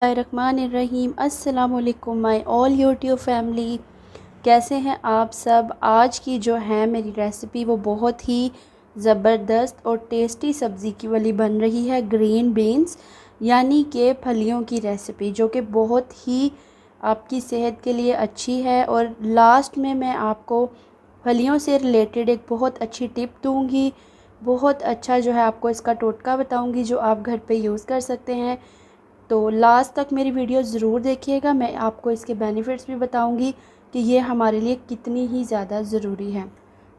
बिस्मिल्लाहिर्रहमानिर्रहीम। अस्सलामुअलैकुम my all YouTube family, कैसे हैं आप सब। आज की जो है मेरी रेसिपी वो बहुत ही ज़बरदस्त और टेस्टी सब्ज़ी की वाली बन रही है। ग्रीन बीन्स यानी कि फलियों की रेसिपी, जो कि बहुत ही आपकी सेहत के लिए अच्छी है। और लास्ट में मैं आपको फलियों से रिलेटेड एक बहुत अच्छी टिप दूंगी, बहुत अच्छा जो है आपको इसका टोटका बताऊंगी जो आप घर पे यूज़ कर सकते हैं। तो लास्ट तक मेरी वीडियो ज़रूर देखिएगा, मैं आपको इसके बेनिफिट्स भी बताऊंगी कि ये हमारे लिए कितनी ही ज़्यादा ज़रूरी है।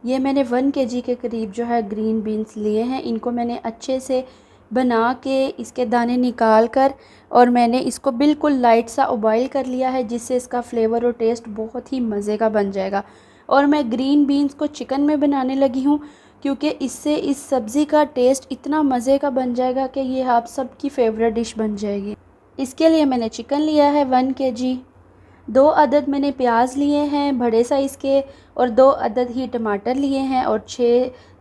ये मैंने 1 केजी के करीब जो है ग्रीन बीन्स लिए हैं। इनको मैंने अच्छे से बना के इसके दाने निकाल कर और मैंने इसको बिल्कुल लाइट सा उबाइल कर लिया है, जिससे इसका फ्लेवर और टेस्ट बहुत ही मज़े का बन जाएगा। और मैं ग्रीन बीन्स को चिकन में बनाने लगी हूँ, क्योंकि इससे इस सब्ज़ी का टेस्ट इतना मज़े का बन जाएगा कि ये आप सबकी फेवरेट डिश बन जाएगी। इसके लिए मैंने चिकन लिया है 1 केजी, 2 अदद मैंने प्याज लिए हैं बड़े साइज़ के, और 2 अदद ही टमाटर लिए हैं, और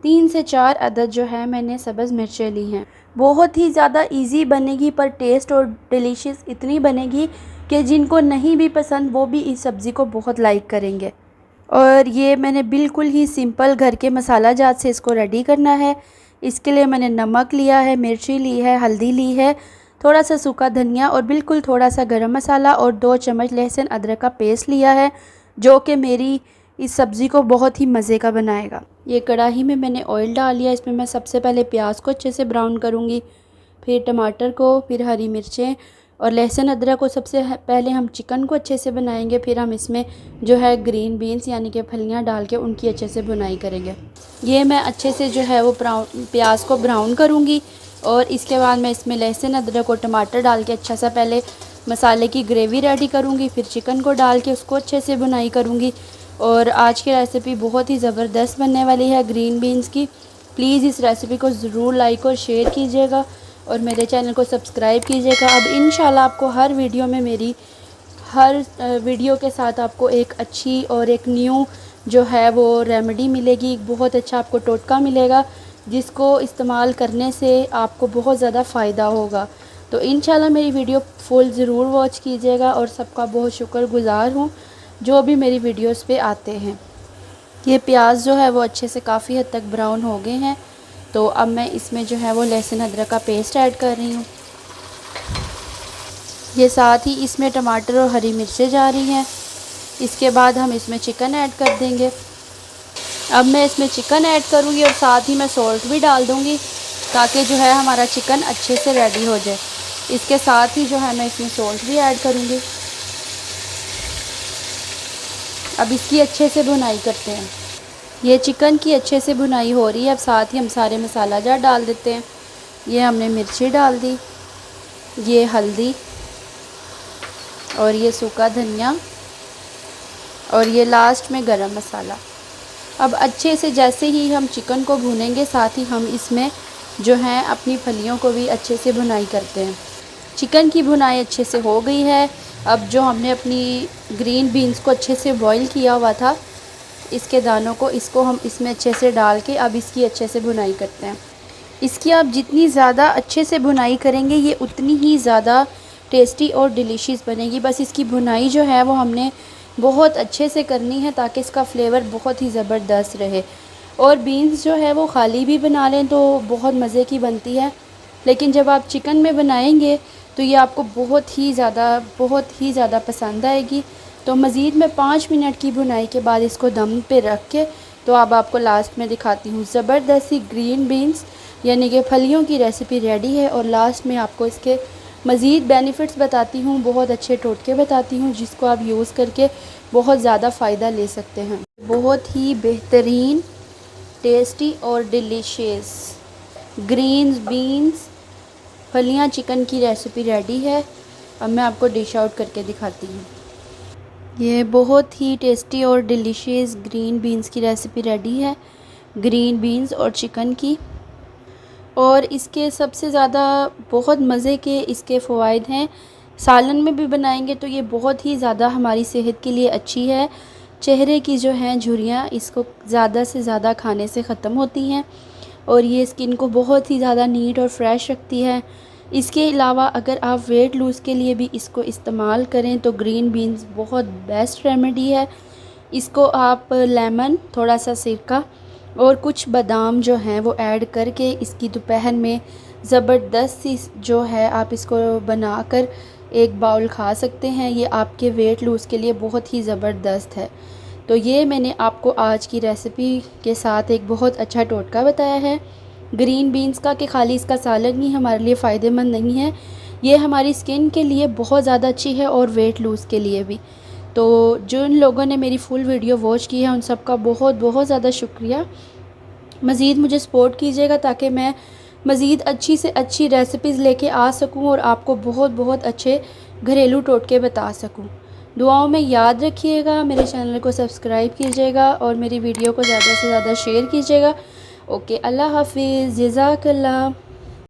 3 से 4 अदद जो है मैंने सब्ज़ मिर्चें ली हैं। बहुत ही ज़्यादा इजी बनेगी, पर टेस्ट और डिलीशियस इतनी बनेगी कि जिनको नहीं भी पसंद वो भी इस सब्ज़ी को बहुत लाइक करेंगे। और ये मैंने बिल्कुल ही सिंपल घर के मसाला जात से इसको रेडी करना है। इसके लिए मैंने नमक लिया है, मिर्ची ली है, हल्दी ली है, थोड़ा सा सूखा धनिया और बिल्कुल थोड़ा सा गरम मसाला, और 2 चम्मच लहसुन अदरक का पेस्ट लिया है, जो कि मेरी इस सब्ज़ी को बहुत ही मज़े का बनाएगा। ये कढ़ाई में मैंने ऑयल डाल लिया। इसमें मैं सबसे पहले प्याज को अच्छे से ब्राउन करूँगी, फिर टमाटर को, फिर हरी मिर्चें और लहसुन अदरक को। सबसे पहले हम चिकन को अच्छे से बनाएंगे, फिर हम इसमें जो है ग्रीन बीन्स यानी कि फलियां डाल के उनकी अच्छे से भुनाई करेंगे। ये मैं अच्छे से जो है वो प्याज को ब्राउन करूँगी, और इसके बाद मैं इसमें लहसुन अदरक और टमाटर डाल के अच्छा सा पहले मसाले की ग्रेवी रेडी करूँगी, फिर चिकन को डाल के उसको अच्छे से भुनाई करूँगी। और आज की रेसिपी बहुत ही ज़बरदस्त बनने वाली है ग्रीन बीन्स की। प्लीज़ इस रेसिपी को ज़रूर लाइक और शेयर कीजिएगा और मेरे चैनल को सब्सक्राइब कीजिएगा। अब इंशाल्लाह आपको हर वीडियो में मेरी हर वीडियो के साथ आपको एक अच्छी और एक न्यू जो है वो रेमेडी मिलेगी, बहुत अच्छा आपको टोटका मिलेगा, जिसको इस्तेमाल करने से आपको बहुत ज़्यादा फ़ायदा होगा। तो इंशाल्लाह मेरी वीडियो फुल ज़रूर वॉच कीजिएगा, और सबका बहुत शुक्रगुज़ार हूँ जो भी मेरी वीडियोस पे आते हैं। ये प्याज जो है वो अच्छे से काफ़ी हद तक ब्राउन हो गए हैं, तो अब मैं इसमें जो है वो लहसुन अदरक का पेस्ट ऐड कर रही हूँ। ये साथ ही इसमें टमाटर और हरी मिर्चें जा रही हैं। इसके बाद हम इसमें चिकन ऐड कर देंगे। अब मैं इसमें चिकन ऐड करूँगी और साथ ही मैं सॉल्ट भी डाल दूँगी, ताकि जो है हमारा चिकन अच्छे से रेडी हो जाए। इसके साथ ही जो है मैं इसमें सॉल्ट भी ऐड करूँगी। अब इसकी अच्छे से भुनाई करते हैं। ये चिकन की अच्छे से भुनाई हो रही है। अब साथ ही हम सारे मसाला जार डाल देते हैं। ये हमने मिर्ची डाल दी, ये हल्दी, और ये सूखा धनिया, और ये लास्ट में गरम मसाला। अब अच्छे से जैसे ही हम चिकन को भूनेंगे, साथ ही हम इसमें जो है अपनी फलियों को भी अच्छे से भुनाई करते हैं। चिकन की भुनाई अच्छे से हो गई है। अब जो हमने अपनी ग्रीन बीन्स को अच्छे से बॉईल किया हुआ था, इसके दानों को, इसको हम इसमें अच्छे से डाल के अब इसकी अच्छे से भुनाई करते हैं। इसकी आप जितनी ज़्यादा अच्छे से भुनाई करेंगे, ये उतनी ही ज़्यादा टेस्टी और डिलीशियस बनेगी। बस इसकी भुनाई जो है वो हमने बहुत अच्छे से करनी है, ताकि इसका फ्लेवर बहुत ही ज़बरदस्त रहे। और बीन्स जो है वो खाली भी बना लें तो बहुत मज़े की बनती है, लेकिन जब आप चिकन में बनाएंगे तो ये आपको बहुत ही ज़्यादा पसंद आएगी। तो मज़ीद मैं 5 मिनट की भुनाई के बाद इसको दम पे रख के, तो अब आपको लास्ट में दिखाती हूँ। ज़बरदस्त सी ग्रीन बीन्स यानी कि फलियों की रेसिपी रेडी है, और लास्ट में आपको इसके मज़ीद बेनिफिट्स बताती हूँ, बहुत अच्छे टोटके बताती हूँ, जिसको आप यूज़ करके बहुत ज़्यादा फ़ायदा ले सकते हैं। बहुत ही बेहतरीन, टेस्टी और डिलीशियस ग्रीन बीन्स फलियाँ चिकन की रेसिपी रेडी है। अब मैं आपको डिश आउट करके दिखाती हूँ। ये बहुत ही टेस्टी और डिलीशियस ग्रीन बीन्स की रेसिपी रेडी है, ग्रीन बीन्स और चिकन की। और इसके सबसे ज़्यादा बहुत मज़े के इसके फ़वाइद हैं। सालन में भी बनाएंगे तो ये बहुत ही ज़्यादा हमारी सेहत के लिए अच्छी है। चेहरे की जो हैं झुर्रियाँ, इसको ज़्यादा से ज़्यादा खाने से ख़त्म होती हैं, और ये स्किन को बहुत ही ज़्यादा नीट और फ्रेश रखती है। इसके अलावा अगर आप वेट लूज़ के लिए भी इसको इस्तेमाल करें तो ग्रीन बीन्स बहुत बेस्ट रेमेडी है। इसको आप लेमन, थोड़ा सा सिरका और कुछ बादाम जो हैं वो ऐड करके इसकी दोपहर में ज़बरदस्त सी जो है आप इसको बनाकर एक बाउल खा सकते हैं। ये आपके वेट लूज़ के लिए बहुत ही ज़बरदस्त है। तो ये मैंने आपको आज की रेसिपी के साथ एक बहुत अच्छा टोटका बताया है ग्रीन बीन्स का, कि खाली इसका सालन ही हमारे लिए फ़ायदेमंद नहीं है, ये हमारी स्किन के लिए बहुत ज़्यादा अच्छी है और वेट लूज़ के लिए भी। तो जिन लोगों ने मेरी फुल वीडियो वॉच की है उन सब का बहुत बहुत ज़्यादा शुक्रिया। मज़ीद मुझे सपोर्ट कीजिएगा ताकि मैं मज़ीद अच्छी से अच्छी रेसिपीज़ लेके आ सकूं और आपको बहुत बहुत अच्छे घरेलू टोटके बता सकूं। दुआओं में याद रखिएगा, मेरे चैनल को सब्सक्राइब कीजिएगा और मेरी वीडियो को ज़्यादा से ज़्यादा शेयर कीजिएगा। ओके, अल्लाह हाफिज़, जज़ाकल्लाह।